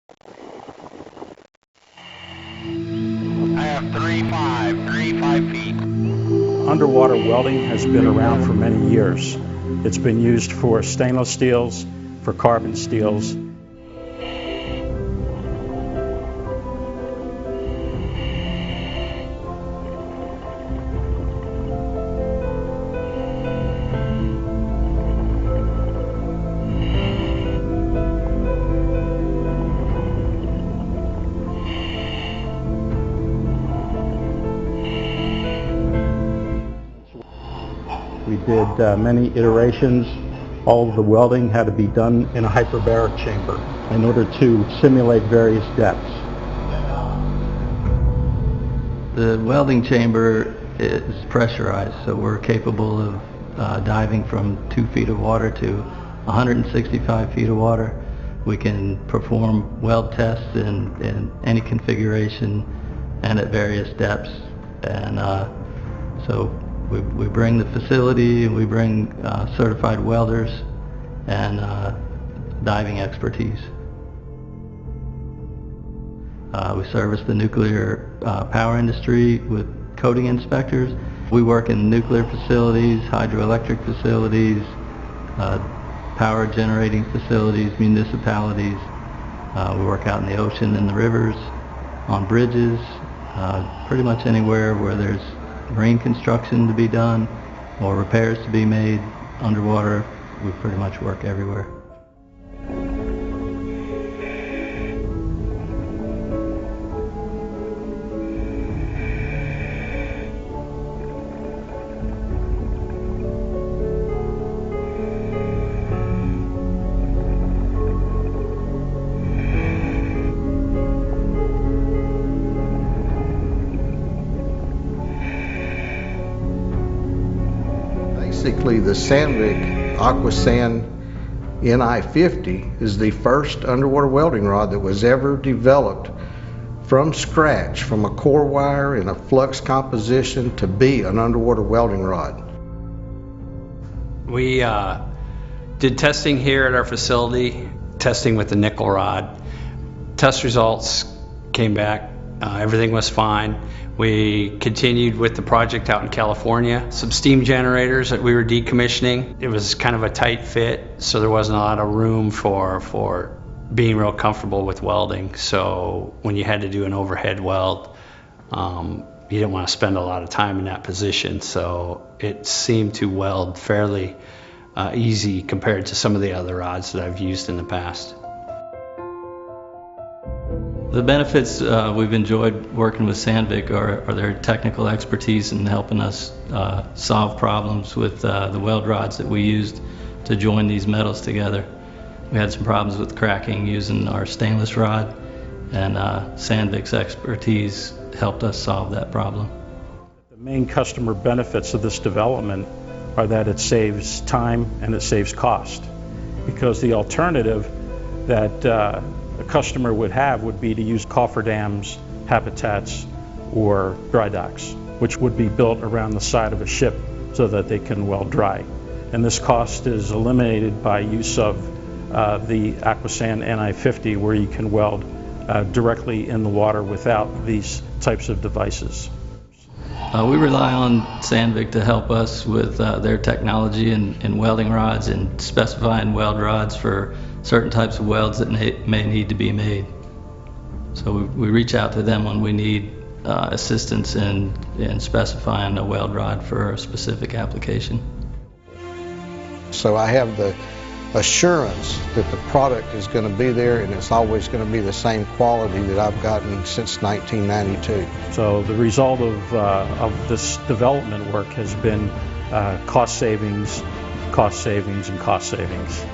I have 35 feet. Underwater welding has been around for many years. It's been used for stainless steels, for carbon steels. We did many iterations. All of the welding had to be done in a hyperbaric chamber in order to simulate various depths. The welding chamber is pressurized, so we're capable of diving from 2 feet of water to 165 feet of water. We can perform weld tests in any configuration and at various depths. And so we bring the facility, we bring certified welders and diving expertise. We service the nuclear power industry with coating inspectors. We work in nuclear facilities, hydroelectric facilities, power generating facilities, municipalities. We work out in the ocean, in the rivers, on bridges, pretty much anywhere where there's marine construction to be done or repairs to be made underwater. We pretty much work everywhere. Basically, the Sandvik AquaSand Ni-50 is the first underwater welding rod that was ever developed from scratch, from a core wire in a flux composition, to be an underwater welding rod. We did testing here at our facility, testing with the nickel rod. Test results came back, everything was fine. We continued with the project out in California. Some steam generators that we were decommissioning. It was kind of a tight fit, so there wasn't a lot of room for being real comfortable with welding. So when you had to do an overhead weld, you didn't want to spend a lot of time in that position. So it seemed to weld fairly easy compared to some of the other rods that I've used in the past. The benefits we've enjoyed working with Sandvik are their technical expertise in helping us solve problems with the weld rods that we used to join these metals together. We had some problems with cracking using our stainless rod, and Sandvik's expertise helped us solve that problem. The main customer benefits of this development are that it saves time and it saves cost, because the alternative that a customer would have would be to use cofferdams, habitats, or dry docks, which would be built around the side of a ship so that they can weld dry. And this cost is eliminated by use of the AquaSand Ni-50, where you can weld directly in the water without these types of devices. We rely on Sandvik to help us with their technology in welding rods and specifying weld rods for certain types of welds that may need to be made. So we reach out to them when we need assistance in specifying a weld rod for a specific application. So I have the assurance that the product is going to be there, and it's always going to be the same quality that I've gotten since 1992. So the result of this development work has been cost savings, and cost savings.